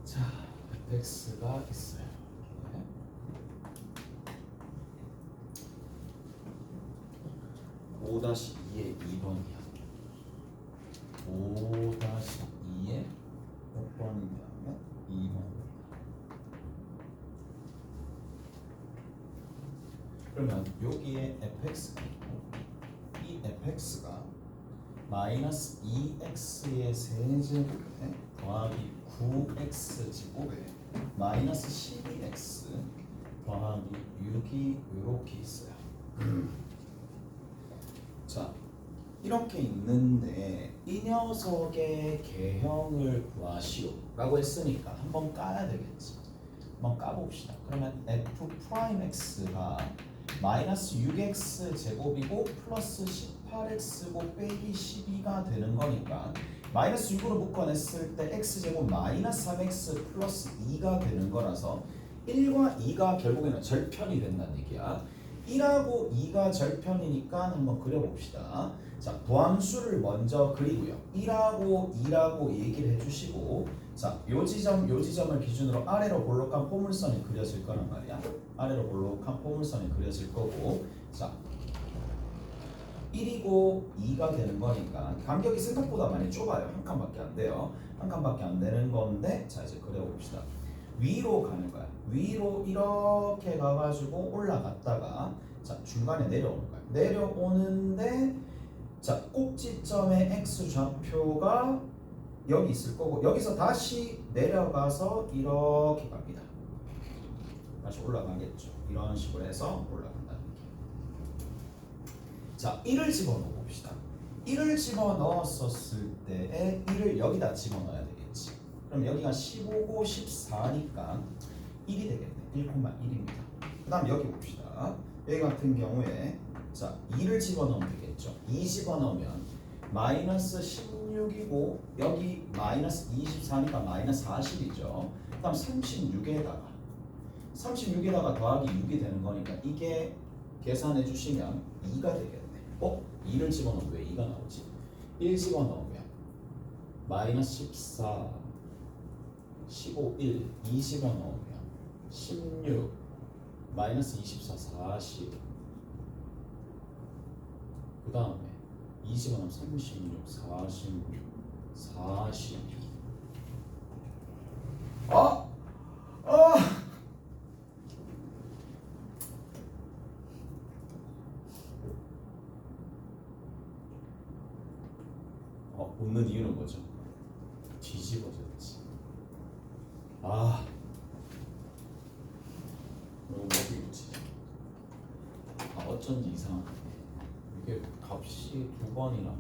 자, fx가 있어요. 네. 5-2의 2번이야. 5-2의 몇 번이냐면 2번. 그러면 여기에 fx가 있고 이 fx가 마이너스 2x의 세제곱에 더하기 9x 제곱에 마이너스 12x 더하기 6이 이렇게 있어요. 자, 이렇게 있는데 이 녀석의 개형을 구하시오 라고 했으니까 한번 까야 되겠지. 한번 까봅시다. 그러면 f'x가 마이너스 6x 제곱이고 플러스 18x고 빼기 12가 되는 거니까 마이너스 6으로 묶어냈을 때 x제곱 마이너스 3x 플러스 2가 되는 거라서 1과 2가 결국에는 절편이 된다는 얘기야. 1하고 2가 절편이니까 한번 그려봅시다. 자, 도함수를 먼저 그리고요. 1하고 2라고 얘기를 해주시고, 자, 요 지점을 기준으로 아래로 볼록한 포물선이 그려질 거란 말이야. 아래로 볼록한 포물선이 그려질 거고, 자, 1이고 2가 되는 거니까 간격이 생각보다 많이 좁아요. 한 칸밖에 안 돼요. 한 칸밖에 안 되는 건데, 자, 이제 그려봅시다. 위로 가는 거야. 위로 이렇게 가가지고 올라갔다가, 자, 중간에 내려오는 거야. 내려오는데, 자, 꼭지점의 x 좌표가 여기 있을 거고, 여기서 다시 내려가서 이렇게 갑니다. 다시 올라가겠죠. 이런 식으로 해서 올라간다는 얘기예요. 자, 1을 집어넣어 봅시다. 1을 집어넣었을 때에 1을 여기다 집어넣어야 되겠지. 그럼 여기가 15고 14니까 1이 되겠네. 1,1입니다. 그 다음 여기 봅시다. 여기 같은 경우에 자, 2를 집어넣으면 되겠죠. 2 집어넣으면 마이너스 16이고 여기 마이너스 24니까 마이너스 40이죠. 그 다음 36에다가 더하기 6이 되는 거니까 이게 계산해 주시면 2가 되겠네. 2를 집어넣으면 왜 2가 나오지? 1 집어넣으면 마이너스 14 15, 1, 2 집어넣으면 16 마이너스 24, 40 그 다음에 2 집어넣으면 36, 46, 40 웃는 이유는 뭐죠? 뒤집어졌지. 이거 뭐지? 어쩐지 이상하네. 이게 값이 2번이나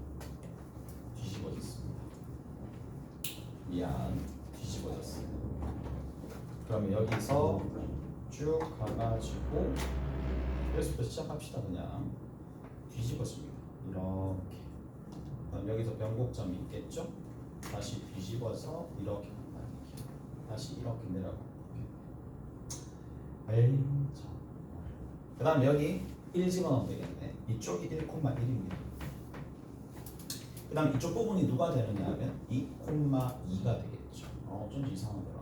뒤집어졌습니다. 미안, 뒤집어졌어. 그러면 여기서 쭉 가가지고 여기서부터 시작합시다. 그냥 뒤집어집니다. 이렇게. 그럼 여기서 변곡점이 있겠죠? 다시 뒤집어서 이렇게 간다는 얘기야. 다시 이렇게 내려가. 그 다음 여기 1 집어넣으면 되겠네. 이쪽이 1,1입니다. 그 다음 이쪽 부분이 누가 되느냐 하면 2,2가 되겠죠. 어쩐지 이상하더라.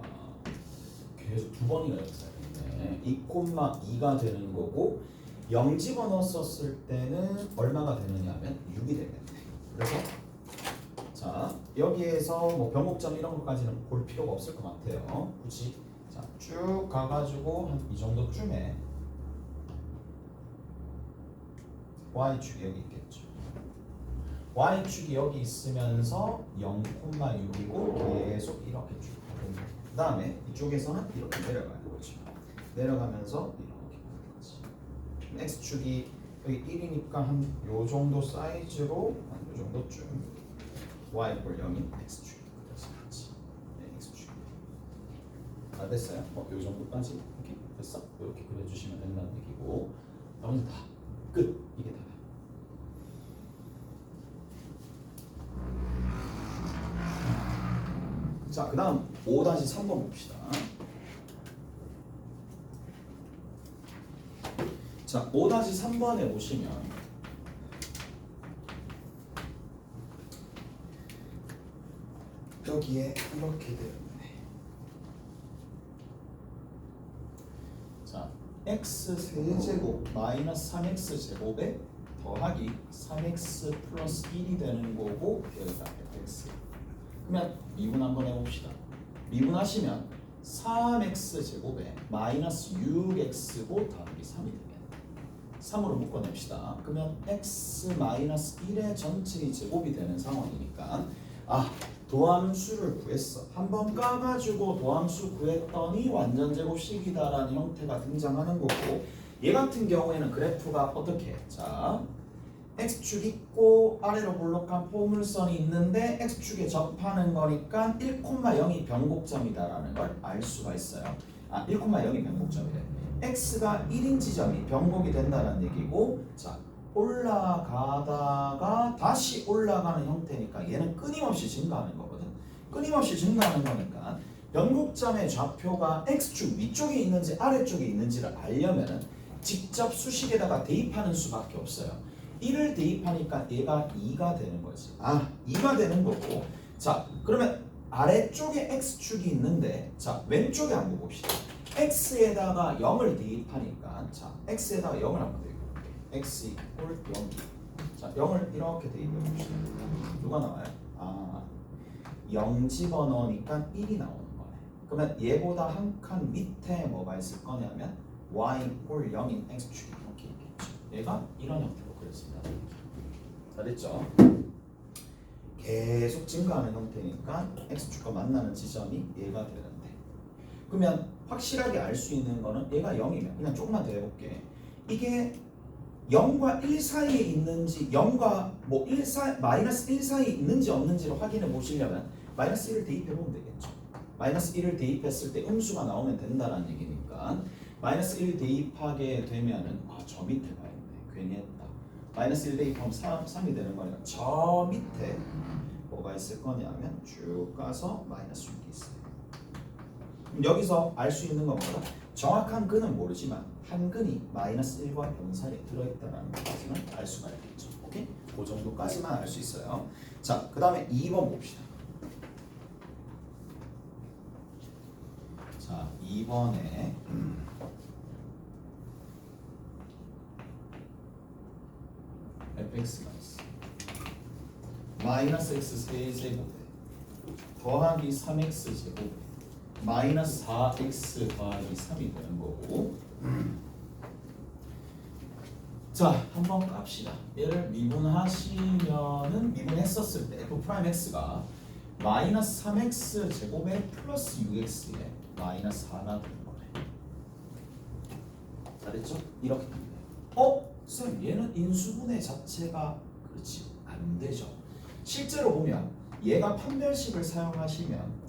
계속 2번이나 역사했네. 2,2가 되는 거고 0 집어넣었을 때는 얼마가 되느냐 하면 6이 되겠네. 그래서 자, 여기에서 뭐 변곡점 이런 것까지는 볼 필요가 없을 것 같아요. 굳이 자, 쭉 가가지고 한 이 정도쯤에 y축이 여기 있겠죠. y축이 여기 있으면서 0,6이고 계속 이렇게 쭉 가는 거예요. 그 다음에 이쪽에서는 이렇게 내려가는 거죠. 내려가면서 이렇게 가는 거지. x축이 여기 1이니까 한 요 정도 사이즈로 한 요 정도쯤 y=0인 x축이 그려서 그렇지. 네, x축. 다 됐어요? 요 정도까지 이렇게 됐어? 이렇게 그려주시면 된다는 얘기고 나머지 다 끝. 이게 다야. 자, 그 다음 5-3번 봅시다. 자, 5-3번에 보시면 여기에 이렇게 되었네. 자, x 세제곱 마이너스 3x 제곱에 더하기 3x 플러스 1이 되는 거고 여기가 fx. 그러면 미분 한번 해봅시다. 미분하시면 3x 제곱에 마이너스 6x고 더하기 3이 되겠네. 3으로 묶어냅시다. 그러면 x 마이너스 1의 전체의 제곱이 되는 상황이니까 도함수를 구했어. 한번 까가지고 도함수 구했더니 완전 제곱식이다라는 형태가 등장하는 거고, 얘 같은 경우에는 그래프가 어떻게 해? 자, x축 있고 아래로 볼록한 포물선이 있는데 x축에 접하는 거니까 1,0이 변곡점이다라는 걸 알 수가 있어요. 1,0이 변곡점이래. x가 1인 지점이 변곡이 된다는 얘기고, 자, 올라가다가 다시 올라가는 형태니까 얘는 끊임없이 증가하는 거거든. 끊임없이 증가하는 거니까 변곡점의 좌표가 x축 위쪽에 있는지 아래쪽에 있는지를 알려면은 직접 수식에다가 대입하는 수밖에 없어요. 1을 대입하니까 얘가 2가 되는 거지. 2가 되는 거고. 자, 그러면 아래쪽에 x축이 있는데, 자, 왼쪽에 한번 봅시다. x에다가 0을 대입하니까, 자, x에다가 0을 한번 대입해볼게. x 이퀄 0. 자, 0을 이렇게 대입해 봅시다. 누가 나와요? 0 집어넣으니까 1이 나오는 거네. 그러면 얘보다 한 칸 밑에 뭐가 있을 거냐면 y 이퀄 0인 x축이 이렇게 있겠죠. 얘가 이런 형태로 그려집니다. 다 됐죠? 계속 증가하는 형태니까 x축과 만나는 지점이 얘가 되는데, 그러면 확실하게 알 수 있는 거는 얘가 0이면 그냥 조금만 더 해볼게. 이게 0과 1 사이에 있는지 0과 마이너스 1 사이에 있는지 없는지를 확인해 보시려면 마이너스 1을 대입해 보면 되겠죠. 마이너스 1을 대입했을 때 음수가 나오면 된다는 얘기니까 마이너스 1 대입하게 되면은 저 밑에 가 있네. 괜히 했다. 마이너스 1 대입하면 3이 되는 거니까 저 밑에 뭐가 있을 거냐면 쭉 가서 마이너스 6이 있어요. 그럼 여기서 알 수 있는 건 뭐다? 정확한 근은 모르지만 한 근이 마이너스 1과 0 사이에 들어있다는 것까지는 알 수가 있겠죠. 오케이? 그 정도까지만 알 수 있어요. 자, 그 다음에 2번 봅시다. 자, 2번에 fx가 있어. 마이너스 x 세제곱에 더하기 3x 제곱에 마이너스 4x 더하기 3이 되는 거고, 자, 한번 깝시다. 얘를 미분하시면은 미분했었을 때 f 프라임 x가 마이너스 3x 제곱에 플러스 6x에 마이너스 4가 되는 거네. 잘했죠? 이렇게 됩니다. 쌤, 얘는 인수분해 자체가 그렇지 안 되죠. 실제로 보면 얘가 판별식을 사용하시면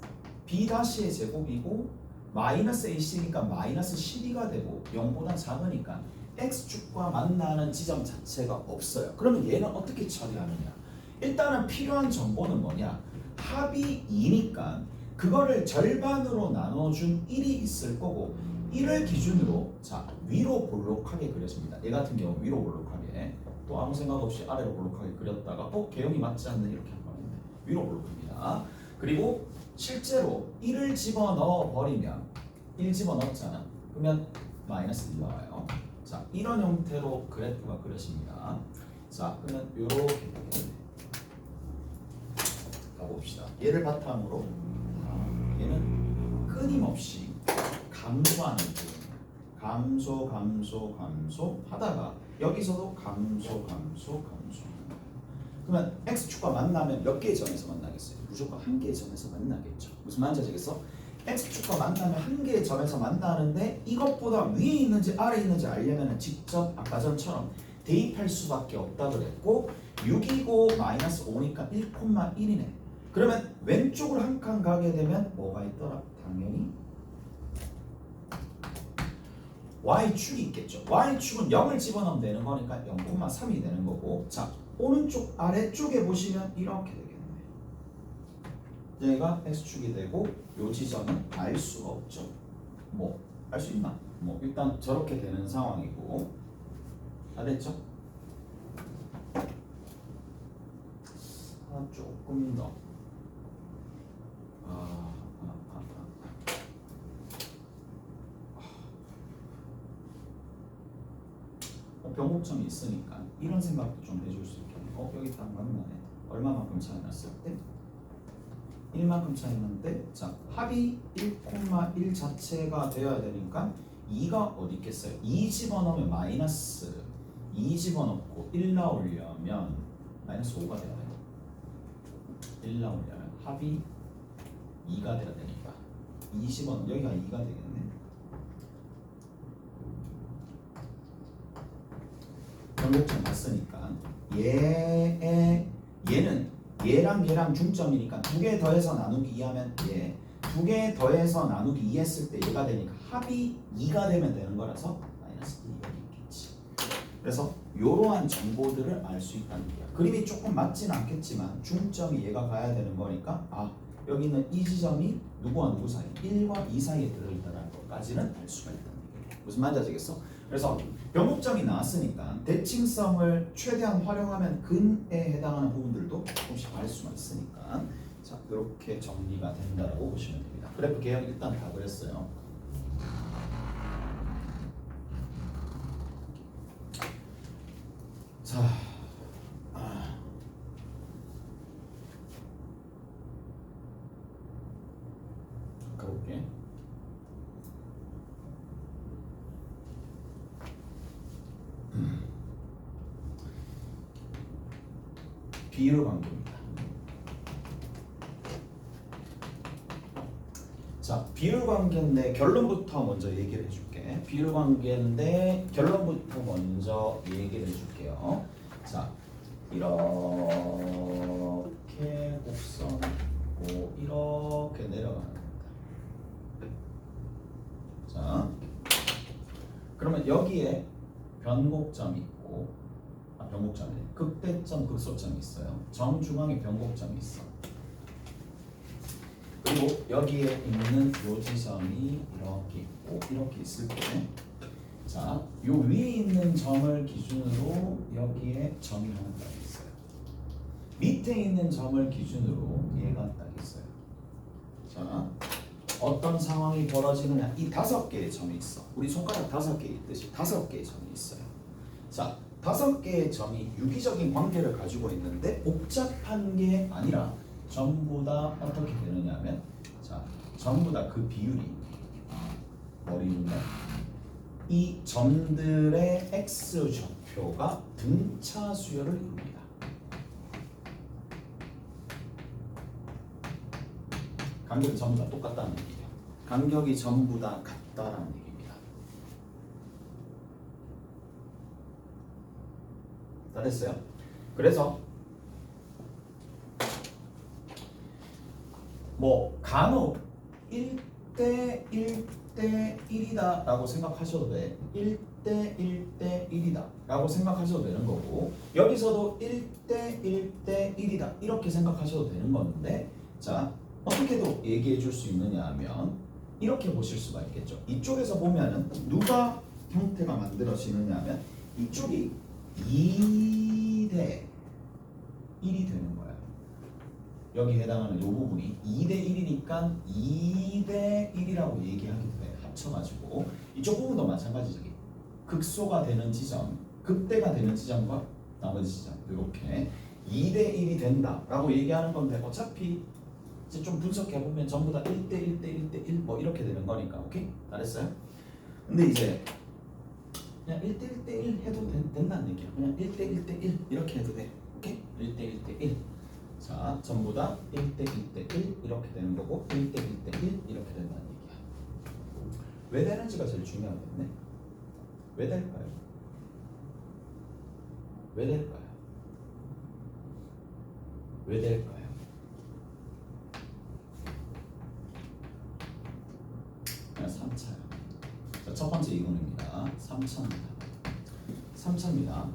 b-의 제곱이고 마이너스 ac니까 마이너스 12가 되고 0보다 작으니까 x축과 만나는 지점 자체가 없어요. 그러면 얘는 어떻게 처리하느냐? 일단은 필요한 정보는 뭐냐? 합이 2니까 그거를 절반으로 나눠준 1이 있을 거고, 1을 기준으로 자 위로 볼록하게 그려집니다. 얘 같은 경우 위로 볼록하게, 또 아무 생각 없이 아래로 볼록하게 그렸다가 개형이 맞지 않는 이렇게 한 번인데 위로 볼록합니다. 그리고 실제로 1을 집어넣어 버리면 1 집어넣었잖아. 그러면 마이너스 1 나와요. 자, 이런 형태로 그래프가 그려집니다. 자, 그러면 이렇게 가봅시다. 얘를 바탕으로 얘는 끊임없이 감소하는 거예요. 감소 하다가 여기서도 감소. 그러면 x축과 만나면 몇 개의 점에서 만나겠어요? 무조건 한 개의 점에서 만나겠죠. 무슨 말인지 아시겠어? x축과 만나면 한 개의 점에서 만나는데 이것보다 위에 있는지 아래에 있는지 알려면 직접 아까 전처럼 대입할 수밖에 없다 그랬고, 6이고 마이너스 5니까 1,1이네. 그러면 왼쪽으로 한 칸 가게 되면 뭐가 있더라? 당연히 y축이 있겠죠. y축은 0을 집어넣으면 되는 거니까 0,3이 되는 거고, 자, 오른쪽 아래쪽에 보시면 이렇게 되겠네. 얘가 x축이 되고 요 지점은 알 수가 없죠. 뭐 알 수 있나? 뭐 일단 저렇게 되는 상황이고, 알겠죠? 조금 더 변곡점이 있으니까 이런 생각도 좀 해줄 수 있겠네. 여기 딱 맞나네. 얼마만큼 차이 났을 때? 1만큼 차이 났는데 자 합이 1,1 자체가 되어야 되니까 2가 어디 있겠어요? 2 집어넣으면 마이너스 2 집어넣고 1 나오려면 마이너스 5가 돼야 돼요. 1 나오려면 합이 2가 돼야 되니까 2 집어넣으면 여기가 2가 되겠네. 변곡점 봤으니까 얘는 얘랑 얘랑 중점이니까 2개 더해서 나누기 2 하면 얘 2개 더해서 나누기 2 했을 때 얘가 되니까 합이 2가 되면 되는 거라서 마이너스 2 여기 있겠지. 그래서 이러한 정보들을 알 수 있다는 거야. 그림이 조금 맞진 않겠지만 중점이 얘가 가야 되는 거니까 여기 있는 이 지점이 누구와 누구 사이 1과 2 사이에 들어있다는 것까지는 알 수가 있다는 거야. 무슨 말인지 아시겠어? 그래서 변곡점이 나왔으니까 대칭성을 최대한 활용하면 근에 해당하는 부분들도 조금씩 알 수가 있으니까 자 이렇게 정리가 된다라고 보시면 됩니다. 그래프 개형 일단 다 그랬어요. 자 가볼게. 비율 관계입니다. 자, 비율 관계인데 결론부터 먼저 얘기를 해줄게. 비율 관계인데 결론부터 먼저 얘기를 해줄게요. 자, 이렇게 곡선 있고 이렇게 내려가는 겁니다. 자, 그러면 여기에 변곡점이 있고 변곡점이 극대점 극소점이 있어요. 정중앙에 변곡점이 있어. 그리고 여기에 있는 요 지점이 이렇게 있고 이렇게 있을 때 자, 요 위에 있는 점을 기준으로 여기에 점이 하나 딱 있어요. 밑에 있는 점을 기준으로 얘가 딱 있어요. 자, 어떤 상황이 벌어지느냐? 이 5개의 점이 있어. 우리 손가락 5개 있듯이 5개의 점이 있어요. 자, 5개의 점이 유기적인 관계를 가지고 있는데 복잡한 게 아니라 전부 다 어떻게 되느냐 하면 자, 전부 다 그 비율이 머리는 이 점들의 x 좌표가 등차 수열을 이룹니다. 간격이 전부 다 똑같다는 얘기예요. 간격이 전부 다 같다라는 얘기입니다. 다 됐어요? 그래서 뭐 간혹 1대 1대 1이다 라고 생각하셔도 돼. 1대 1대 1이다 라고 생각하셔도 되는 거고 여기서도 1대 1대 1이다 이렇게 생각하셔도 되는 건데 자 어떻게도 얘기해 줄 수 있느냐 하면 이렇게 보실 수가 있겠죠. 이쪽에서 보면은 누가 형태가 만들어지느냐 하면 이쪽이 2대 1이 되는 거야. 여기 해당하는 이 부분이 2대 1이니까 2대 1이라고 얘기하기도 해. 합쳐가지고 이쪽 부분도 마찬가지죠. 극소가 되는 지점, 극대가 되는 지점과 나머지 지점 이렇게 2대 1이 된다라고 얘기하는 건데 어차피 이제 좀 분석해보면 전부 다 1대 1대 1대 1 뭐 이렇게 되는 거니까 오케이? 잘했어요? 근데 이제 그냥 1대 1대 1 해도 된다는 얘기야. 그냥 1대 1대 1 이렇게 해도 돼. 오케이? 1대 1대 1 자, 전부 다 1대 1대 1 이렇게 되는 거고 1대 1대 1 이렇게 된다는 얘기야. 왜 되는지가 제일 중요하겠네. 왜 될까요? 왜 될까요? 왜 될까요? 그냥 3차요. 자, 첫 번째 이론입니다. 3차입니다. 3차입니다.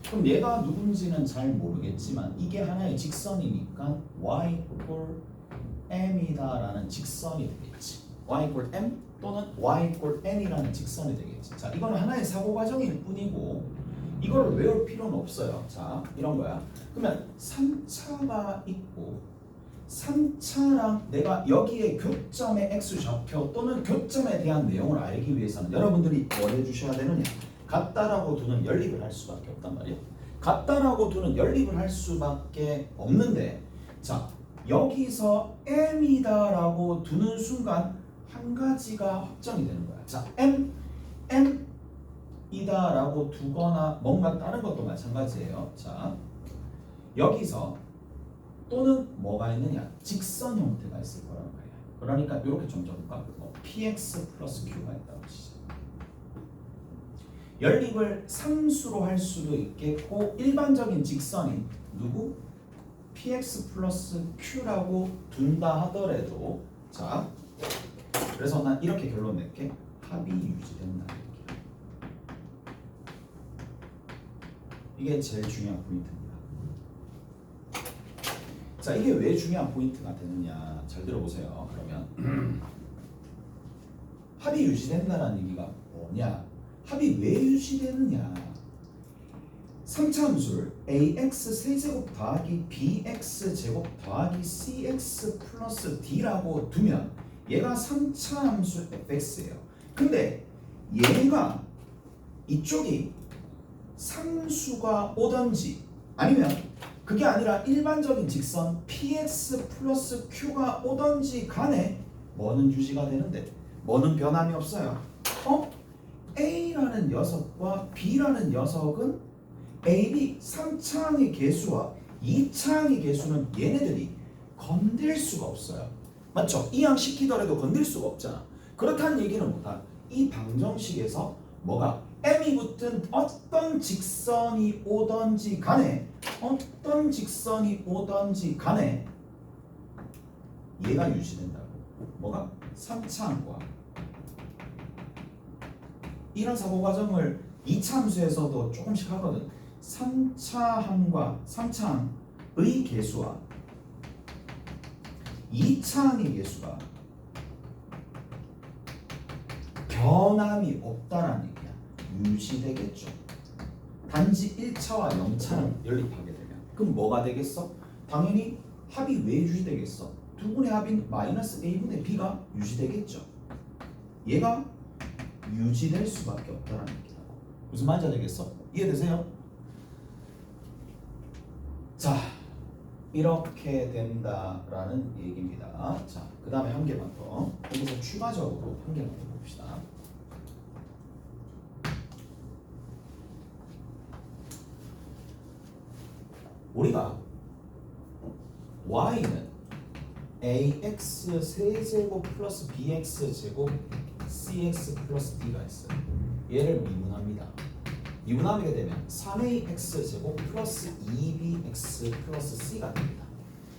그럼 얘가 누군지는 잘 모르겠지만 이게 하나의 직선이니까 y equal m이다라는 직선이 되겠지. y equal m 또는 y equal n이라는 직선이 되겠지. 자, 이거는 하나의 사고 과정일 뿐이고 이거를 외울 필요는 없어요. 자, 이런 거야. 그러면 3차가 있고 3차랑 내가 여기에 교점의 x좌표 또는 교점에 대한 내용을 알기 위해서는 여러분들이 뭘 해주셔야 되느냐? 같다라고 두는 연립을 할 수밖에 없단 말이에요. 같다라고 두는 연립을 할 수밖에 없는데, 자 여기서 m이다라고 두는 순간 한 가지가 확정이 되는 거야. 자 m이다라고 두거나 뭔가 다른 것도 마찬가지예요. 자 여기서 또는 뭐가 있느냐? 직선 형태가 있을 거란 말이야. 그러니까 이렇게 좀 적을까? px 플러스 q가 있다고 치자. 연립을 상수로 할 수도 있겠고 일반적인 직선인 누구? px 플러스 q라고 둔다 하더라도, 자 그래서 난 이렇게 결론 낼게. 합이 유지된다. 이게 제일 중요한 포인트입니다. 자 이게 왜 중요한 포인트가 되느냐? 잘 들어보세요. 그러면 합이 유지된다는 얘기가 뭐냐? 합이 왜 유지되느냐? 3차 함수를 ax 세제곱 더하기 bx 제곱 더하기 cx 플러스 d라고 두면 얘가 3차 함수 fx예요. 근데 얘가 이쪽이 상수가 오던지 아니면 그게 아니라 일반적인 직선 px 플러스 q가 오던지 간에 뭐는 유지가 되는데 뭐는 변함이 없어요. A라는 녀석과 B라는 녀석은 A, B 3차항의 개수와 2차항의 개수는 얘네들이 건들 수가 없어요. 맞죠? 이항시키더라도 건들 수가 없잖아. 그렇다는 얘기는 뭐다? 이 방정식에서 뭐가 M이 붙은 어떤 직선이 오던지 간에 얘가 유지된다고. 뭐가? 3차항과 이런 사고 과정을 2차 함수에서도 조금씩 하거든. 3차항과 3차항의 개수와 2차항의 개수가 변함이 없다라는 얘기야. 유지되겠죠. 단지 1차와 0차는 연립하게 되면 그럼 뭐가 되겠어? 당연히 합이 왜 유지되겠어? 두 분의 합인 마이너스 a분의 b가 유지되겠죠. 얘가 유지될 수밖에 없다는 얘기다. 무슨 말인지 알겠어? 이해되세요? 자, 이렇게 된다라는 얘기입니다. 자, 그 다음에 한 개만 더. 여기서 추가적으로 한 개만 더 봅시다. 우리가 y는 ax 세제곱 플러스 bx 제곱 cx 플러스 d가 있어요. 얘를 미분합니다. 미분하게 되면 3ax 제곱 플러스 2bx 플러스 c가 됩니다.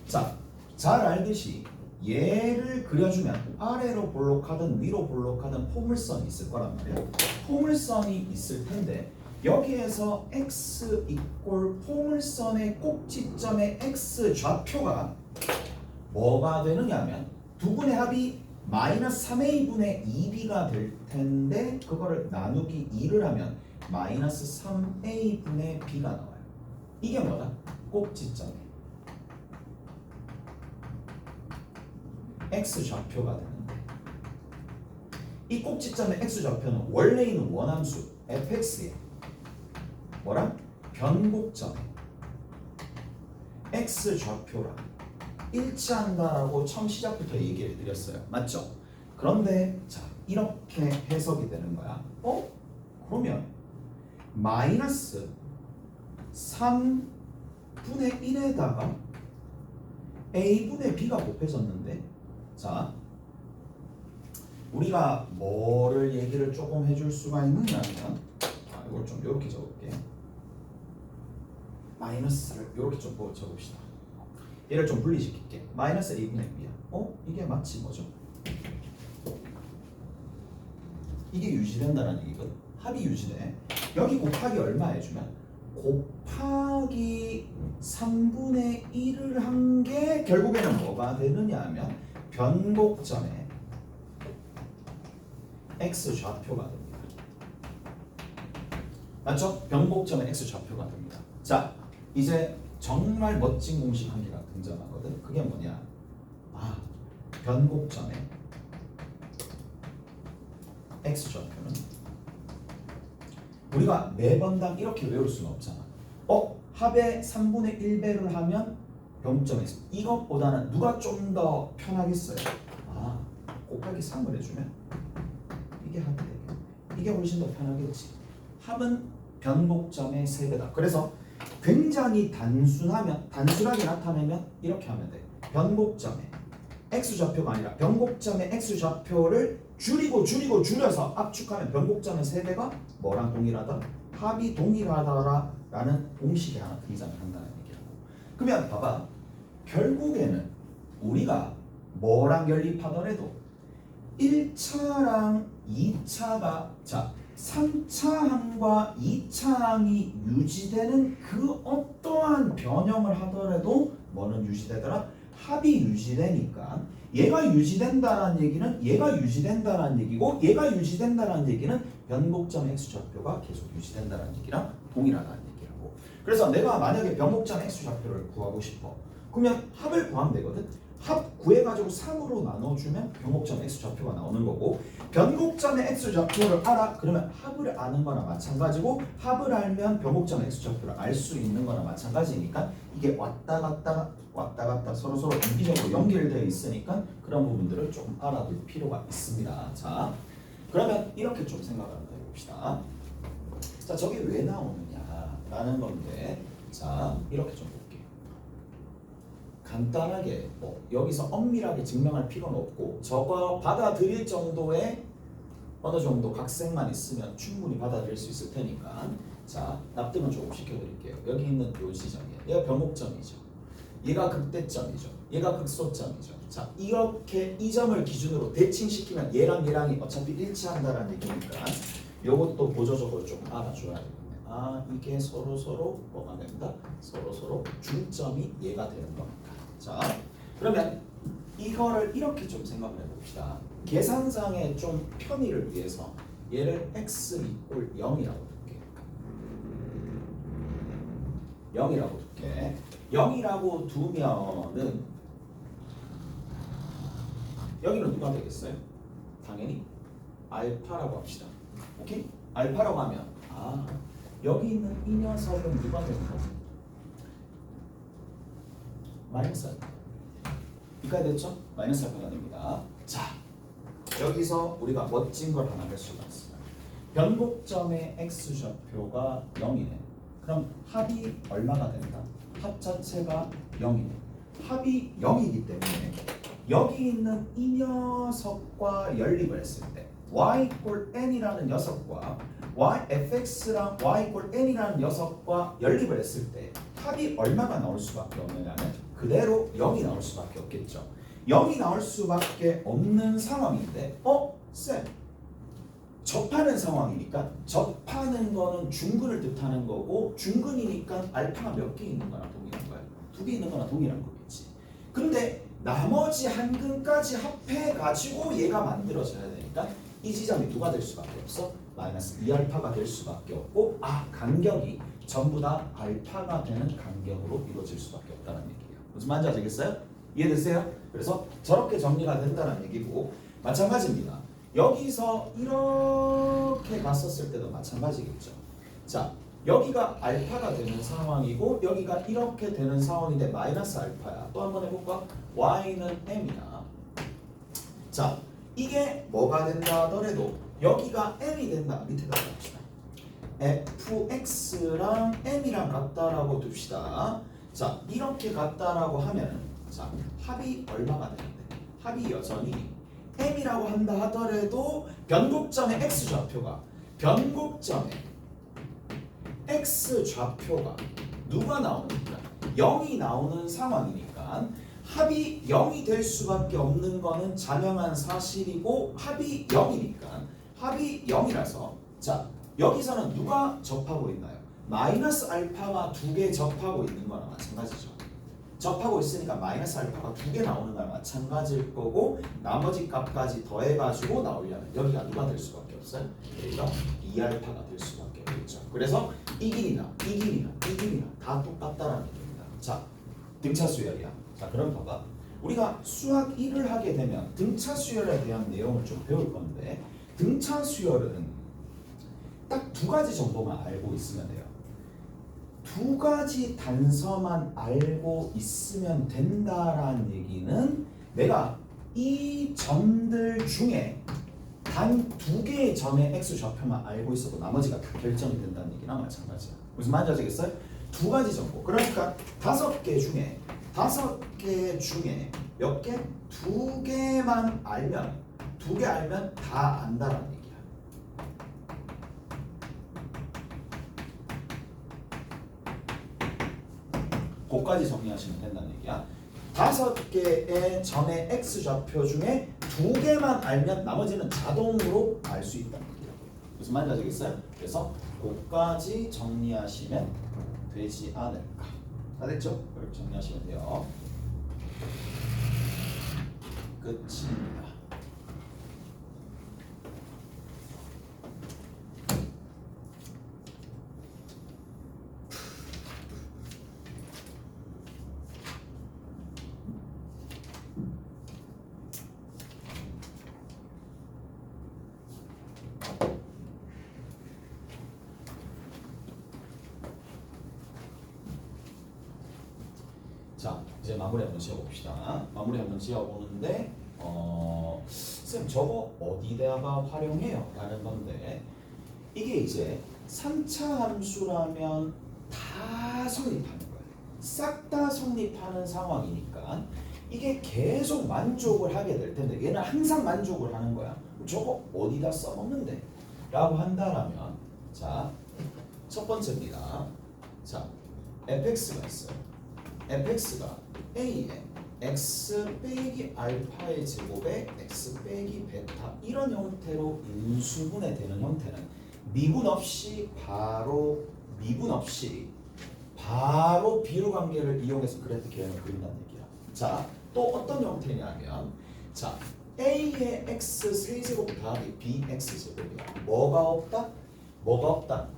자, 잘 알듯이 얘를 그려주면 아래로 볼록하든 위로 볼록하든 포물선이 있을 거란 말이에요. 포물선이 있을 텐데 여기에서 x 이꼴 포물선의 꼭지점의 x 좌표가 뭐가 되느냐면 두 분의 합이 마이너스 3a분의 2b가 될 텐데 그거를 나누기 2를 하면 마이너스 3a분의 b가 나와요. 이게 뭐다? 꼭지점에 x 좌표가 되는데 이 꼭지점의 x 좌표는 원래 있는 원함수 fx에 뭐랑? 변곡점에 x 좌표랑 일치한다라고 처음 시작부터 얘기를 드렸어요. 맞죠? 그런데 자 이렇게 해석이 되는 거야. 그러면 마이너스 3분의 1에다가 a분의 b가 곱해졌는데 자 우리가 뭐를 얘기를 조금 해줄 수가 있느냐면 이걸 좀 이렇게 적을게. 마이너스를 이렇게 좀 적읍시다. 얘를 좀 분리시킬게. 마이너스 a분의 b야. 이게 마치 뭐죠? 이게 유지된다는 얘기거든. 합이 유지돼. 여기 곱하기 얼마 해주면 곱하기 3분의 1을 한 게 결국에는 뭐가 되느냐 하면 변곡점에 x 좌표가 됩니다. 맞죠? 변곡점에 x 좌표가 됩니다. 자, 이제 정말 멋진 공식 한 개가 등장하거든. 그게 뭐냐? 변곡점의 x좌표는 우리가 매번당 이렇게 외울 수는 없잖아. 합의 3분의 1배를 하면 변곡점에 x. 이것보다는 누가 좀 더 편하겠어요? 곱하기 3을 해주면 이게 합이 되겠네. 이게 훨씬 더 편하겠지. 합은 변곡점의 3배다. 그래서 굉장히 단순하게 나타내면 이렇게 하면 돼. 변곡점의 x좌표가 아니라 변곡점의 x좌표를 줄여서 압축하면 변곡점의 3배가 뭐랑 동일하다? 합이 동일하다라는 공식이 하나 등장한다는 얘기라고. 그러면 봐봐. 결국에는 우리가 뭐랑 연립하더라도 1차랑 2차가 3차항과 2차항이 유지되는 그 어떠한 변형을 하더라도 뭐는 유지되더라? 합이 유지되니까 얘가 유지된다라는 얘기는 얘가 유지된다라는 얘기고 얘가 유지된다라는 얘기는 변곡점 x좌표가 계속 유지된다라는 얘기랑 동일하다는 얘기라고. 그래서 내가 만약에 변곡점 x좌표를 구하고 싶어. 그러면 합을 구하면 되거든. 합 구해가지고 3으로 나눠주면 변곡점 x좌표가 나오는 거고 변곡점의 x좌표를 알아? 그러면 합을 아는 거나 마찬가지고 합을 알면 변곡점 x좌표를 알 수 있는 거나 마찬가지니까 이게 왔다 갔다 서로 인비적으로 연결되어 있으니까 그런 부분들을 조금 알아둘 필요가 있습니다. 자, 그러면 이렇게 좀 생각을 한번 해봅시다. 자, 저게 왜 나오느냐라는 건데, 자, 이렇게 좀 볼게요. 간단하게 여기서 엄밀하게 증명할 필요는 없고 저거 받아들일 정도의 어느 정도 각색만 있으면 충분히 받아들일 수 있을 테니까 자, 납득은 조금 시켜드릴게요. 여기 있는 요 지점이에요. 얘가 변곡점이죠. 얘가 극대점이죠. 얘가 극소점이죠. 자, 이렇게 이 점을 기준으로 대칭시키면 얘랑이 어차피 일치한다는 얘기니까 요것도 보조적으로 좀 알아줘야 되겠네. 이게 서로 뭐가 된다? 서로 중점이 얘가 되는 겁니다. 자, 그러면 이거를 이렇게 좀 생각을 해봅시다. 계산상의 좀 편의를 위해서 얘를 x = 0이라고 둘게. 0이라고 둘게. 0이라고 두면은 여기는 누가 되겠어요? 당연히 알파라고 합시다. 오케이? 알파라고 하면 여기 있는 이 녀석은 누가 되는 거? 마이너스 알파. 이까지 됐죠? 마이너스 알파가 됩니다. 자, 여기서 우리가 멋진 걸 하나 할 수가 있어요. 변곡점의 x좌표가 0이네. 그럼 합이 얼마가 된다? 합 자체가 0이네. 합이 0이기 때문에 여기 있는 이 녀석과 연립을 했을 때 y = n이라는 녀석과 fx랑 y = n이라는 녀석과 연립을 했을 때 합이 얼마가 나올 수밖에 없느냐면 그대로 0이 나올 수밖에 없겠죠. 0이 나올 수밖에 없는 상황인데 쌤 접하는 상황이니까 접하는 거는 중근을 뜻하는 거고 중근이니까 알파가 몇 개 있는 거나 동일한 거야. 2개 있는 거나 동일한 거겠지. 근데 나머지 한 근까지 합해가지고 얘가 만들어져야 되니까 이 지점이 누가 될 수밖에 없어? 마이너스 2알파가 될 수밖에 없고 간격이 전부 다 알파가 되는 간격으로 이루어질 수밖에 없다는 얘기예요. 무슨 말인지 아시겠어요? 이해되세요? 그래서 저렇게 정리가 된다는 얘기고 마찬가지입니다. 여기서 이렇게 갔었을 때도 마찬가지겠죠. 자, 여기가 알파가 되는 상황이고 여기가 이렇게 되는 상황인데 마이너스 알파야. 또 한번 해볼까? y는 m이야. 자, 이게 뭐가 된다 하더라도 여기가 m이 된다. 밑에다 봅시다. fx랑 m이랑 같다라고 둡시다. 자, 이렇게 같다라고 하면 자, 합이 얼마가 되는데? 합이 여전히 m이라고 한다 하더라도 변곡점의 x좌표가 누가 나오니까 0이 나오는 상황이니까 합이 0이 될 수밖에 없는 거는 자명한 사실이고 합이 0이니까 합이 0이라서 자, 여기서는 누가 접하고 있나요? 마이너스 알파가 2개 접하고 있는 거나 마찬가지죠. 접하고 있으니까 마이너스 알파가 2개 나오는 거나 마찬가지일 거고 나머지 값까지 더해가지고 나오려면 여기가 누가 될 수밖에 없어요? 여기가 2알파가 될 수밖에 없겠죠. 그래서 이 길이나 다 똑같다라는 얘기입니다. 자, 등차수열이야. 자, 그럼 봐봐. 우리가 수학 1을 하게 되면 등차 수열에 대한 내용을 좀 배울 건데 등차 수열은 딱 두 가지 정도만 알고 있으면 돼요. 두 가지 단서만 알고 있으면 된다라는 얘기는 내가 이 점들 중에 단 두 개의 점의 x 좌표만 알고 있어도 나머지가 다 결정이 된다는 얘기랑 마찬가지야. 무슨 말인지 아시겠어요? 두 가지 정보. 그러니까 다섯 개 중에 몇 개? 두 개만 알면 두 개 알면 다 안다라는 얘기야. 그까지 정리하시면 된다는 얘기야. 다섯 개의 점의 x 좌표 중에 두 개만 알면 나머지는 자동으로 알 수 있다는 얘기야. 무슨 말인지 아시겠어요? 그래서 그까지 정리하시면 되지 않을까. 다 됐죠? 그걸 정리하시면 돼요. 끝입니다. 자, 이제 마무리 한번 지어봅시다. 마무리 한번 지어보는데 쌤 저거 어디다가 활용해요? 라는 건데 이게 이제 3차 함수라면 다 성립하는 거예요. 싹 다 성립하는 상황이니까 이게 계속 만족을 하게 될 텐데 얘는 항상 만족을 하는 거야. 저거 어디다 써먹는데? 라고 한다라면 자, 첫 번째입니다. 자, fx가 있어요. fx가 a에 x 빼기 알파의 제곱에 x 빼기 베타 이런 형태로 인수분해 되는 형태는 미분 없이 바로 비율 관계를 이용해서 그래프 계형을 그린다는 얘기야. 자, 또 어떤 형태냐면 자, a의 x 세제곱 더하기 bx 제곱이야. 뭐가 없다?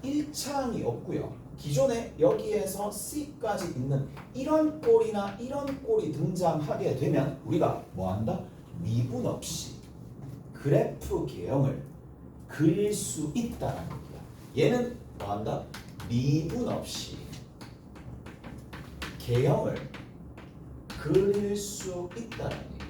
1차항이 없고요. 기존에 여기에서 C까지 있는 이런 꼴이나 이런 꼴이 등장하게 되면 우리가 뭐한다? 미분 없이 그래프 계형을 그릴 수 있다는 얘기야. 얘는 뭐한다? 미분 없이 계형을 그릴 수 있다는 얘기야.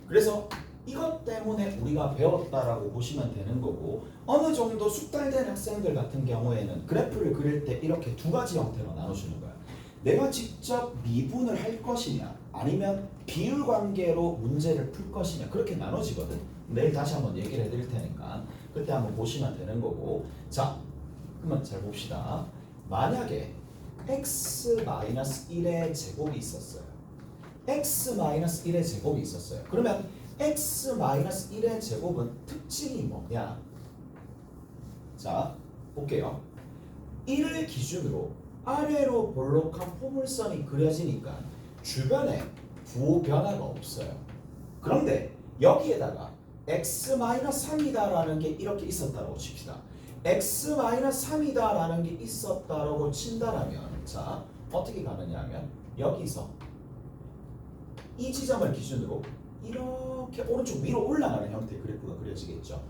그래서 이것 때문에 우리가 배웠다라고 보시면 되는 거고 어느 정도 숙달된 학생들 같은 경우에는 그래프를 그릴 때 이렇게 두 가지 형태로 나눠주는 거야. 내가 직접 미분을 할 것이냐 아니면 비율 관계로 문제를 풀 것이냐 그렇게 나눠지거든. 내일 다시 한번 얘기를 해드릴 테니까 그때 한번 보시면 되는 거고 자, 그러면 잘 봅시다. 만약에 x-1의 제곱이 있었어요. x-1의 제곱이 있었어요. 그러면 x-1의 제곱은 특징이 뭐냐? 자, 볼게요. 1을 기준으로 아래로 볼록한 포물선이 그려지니까 주변에 부호 변화가 없어요. 그런데 여기에다가 x-3이다라는 게 이렇게 있었다고 칩시다. x-3이다라는 게 있었다라고 친다라면 자, 어떻게 가느냐 하면 여기서 이 지점을 기준으로 이렇게 오른쪽 위로 올라가는 형태의 그래프가 그려지겠죠.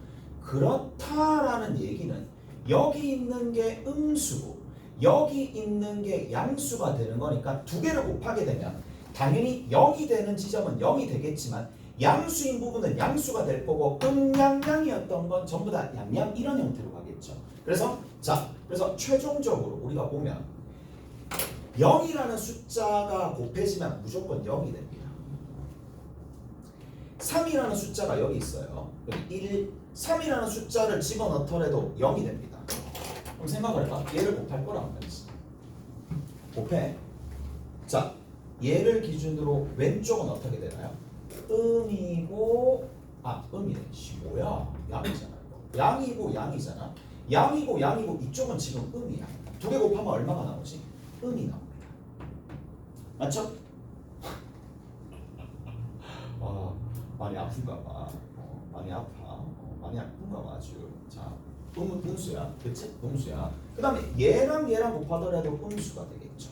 그렇다라는 얘기는 여기 있는 게 음수고 여기 있는 게 양수가 되는 거니까 두 개를 곱하게 되면 당연히 0이 되는 지점은 0이 되겠지만 양수인 부분은 양수가 될 거고 양양이었던 건 전부 다 양양 이런 형태로 가겠죠. 그래서 최종적으로 우리가 보면 0이라는 숫자가 곱해지면 무조건 0이 됩니다. 3이라는 숫자가 여기 있어요. 여기 1, 3이라는 숫자를 집어넣더라도 0이 됩니다. 그럼 생각을 해봐. 얘를 곱할 거란 말이지. 곱해. 자, 얘를 기준으로 왼쪽은 어떻게 되나요? 음이고 음이네. 뭐야? 양이잖아. 양이고 양이잖아. 양이고 이쪽은 지금 음이야. 두 개 곱하면 얼마가 나오지? 음이 나옵니다. 맞죠? 많이 아픈가 봐. 많이 아파. 많이 아픈가 봐 아주. 자, 음수야. 그치? 음수야. 그 다음에 얘랑 곱하더라도 음수가 되겠죠.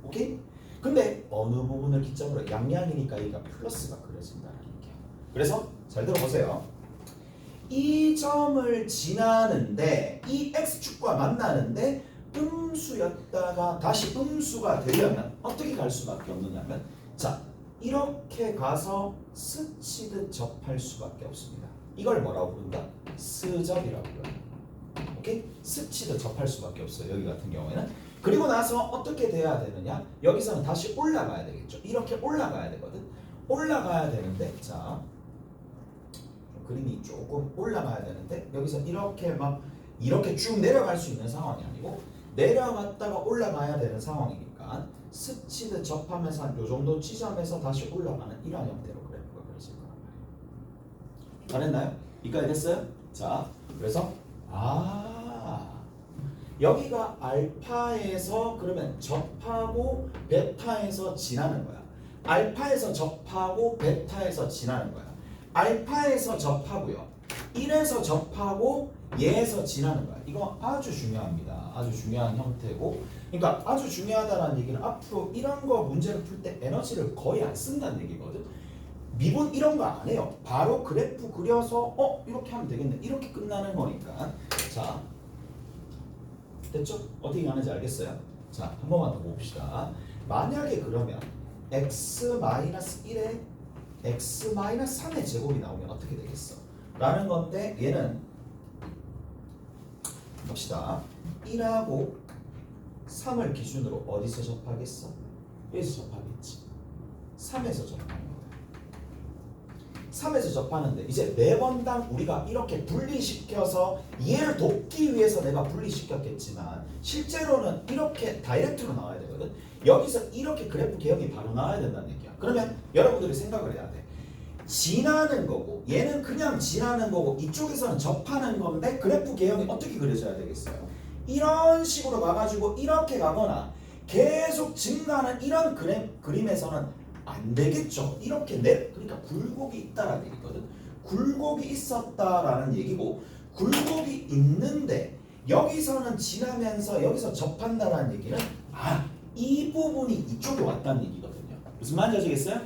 오케이? 근데 어느 부분을 기점으로 양양이니까 여기가 플러스가 그려진다는 얘기야. 그래서 잘 들어보세요. 이 점을 지나는데 이 x축과 만나는데 음수였다가 다시 음수가 되려면 어떻게 갈 수밖에 없느냐면 자 이렇게 가서 스치듯 접할 수밖에 없습니다. 이걸 뭐라고 부른다? 스접이라고 불러요. 오케이? 스치듯 접할 수밖에 없어요. 여기 같은 경우에는. 그리고 나서 어떻게 돼야 되느냐? 여기서는 다시 올라가야 되겠죠. 이렇게 올라가야 되거든. 올라가야 되는데 자 그림이 조금 올라가야 되는데 여기서 이렇게 막 이렇게 쭉 내려갈 수 있는 상황이 아니고 내려갔다가 올라가야 되는 상황이니까 스치듯 접하면서 한 요 정도 지점에서 다시 올라가는 이런 형태로 그래프가 그려질 거란 말이에요. 잘했나요? 이까지 됐어요? 자, 그래서 여기가 알파에서 그러면 접하고 베타에서 지나는 거야. 알파에서 접하고 베타에서 지나는 거야. 알파에서 접하고요. 1에서 접하고 얘에서 지나는 거야. 이거 아주 중요합니다. 아주 중요한 형태고 그러니까 아주 중요하다는 얘기는 앞으로 이런 거 문제를 풀 때 에너지를 거의 안 쓴다는 얘기거든. 미분 이런 거 안 해요. 바로 그래프 그려서 이렇게 하면 되겠네. 이렇게 끝나는 거니까. 자 됐죠? 어떻게 가는지 알겠어요? 자 한 번만 더 봅시다. 만약에 그러면 x-1에 x-3의 제곱이 나오면 어떻게 되겠어? 라는 건데 얘는 봅시다. 1하고 3을 기준으로 어디서 접하겠어? 여기서 접하겠지. 3에서 접하는 거야. 3에서 접하는데 이제 매번당 우리가 이렇게 분리시켜서 얘를 돕기 위해서 내가 분리시켰겠지만 실제로는 이렇게 다이렉트로 나와야 되거든. 여기서 이렇게 그래프 개형이 바로 나와야 된다는 얘기야. 그러면 여러분들이 생각을 해야 돼. 지나는 거고 얘는 그냥 지나는 거고 이쪽에서는 접하는 건데 그래프 개형이 어떻게 그려져야 되겠어요? 이런 식으로 가가지고 이렇게 가거나 계속 증가하는 이런 그림에서는 안 되겠죠. 이렇게 그러니까 굴곡이 있다라는 얘기거든. 굴곡이 있었다라는 얘기고 굴곡이 있는데 여기서는 지나면서 여기서 접한다라는 얘기는 이 부분이 이쪽에 왔다는 얘기거든요. 무슨 말인지 아시겠어요?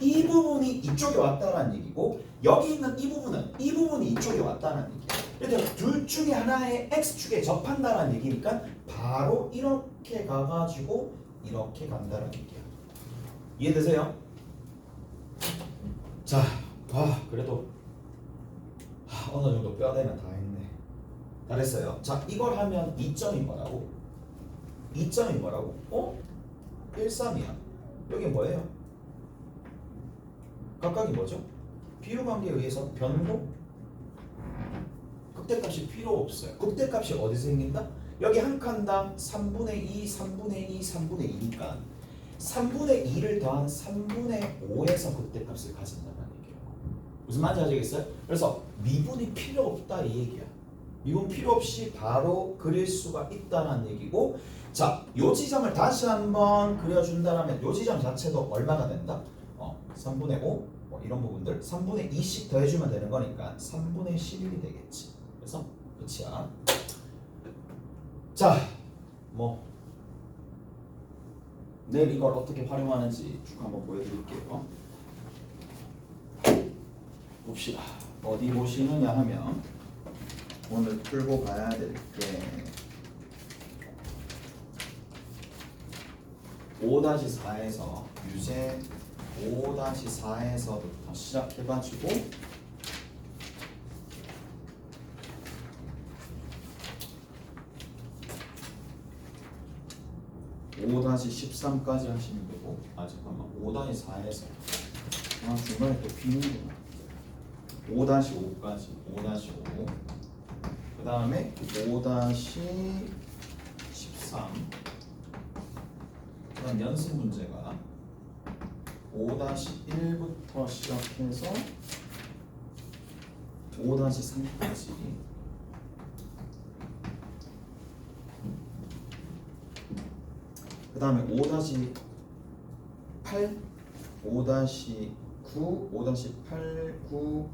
이 부분이 이쪽에 왔다는 얘기고 여기 있는 이 부분이 이쪽에 왔다는 얘기예요. 그래서 둘 중에 하나의 x축에 접한다는 얘기니까 바로 이렇게 가가지고 이렇게 간다는 얘기예요. 이해되세요? 자, 그래도 어느 정도 뼈대면 다 했네. 잘했어요. 자, 이걸 하면 2점이 뭐라고? 2점이 뭐라고? 1,3이야. 여기 뭐예요? 각각이 뭐죠? 비율관계에 의해서 변동? 극대값이 필요 없어요. 극대값이 어디서 생긴다? 여기 한 칸당 3분의 2, 3분의 2, 3분의 2니까 3분의 2를 더한 3분의 5에서 극대값을 가진다는 얘기예요. 무슨 말인지 아시겠어요? 그래서 미분이 필요 없다 이 얘기야. 미분 필요 없이 바로 그릴 수가 있다는 얘기고 자, 요 지점을 다시 한번 그려준다면 요 지점 자체도 얼마가 된다? 3분의 5 이런 부분들 3분의 2씩 더해주면 되는 거니까 3분의 11이 되겠지. 그래서 끝이야. 자, 내일 이걸 어떻게 활용하는지 쭉 한번 보여드릴게요. 봅시다. 어디 보시느냐 하면 오늘 풀고 가야 될 게 5-4에서 유제 5-4에서부터 시작해가지고 5-13까지 하시면 되고 잠깐만 5-4에서 중간에 또 비는구나 5-5까지 5-5 그 다음에 5-13 그럼 연습 문제가 5-1부터 시작해서 5-3까지 그 다음에 5-8 5-9 5-8 9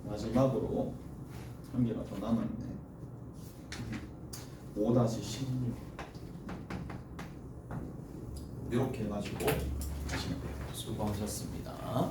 마지막으로 한 개가 더 남았네. 5-16 이렇게 해가지고 하시면 돼요. 수고하셨습니다.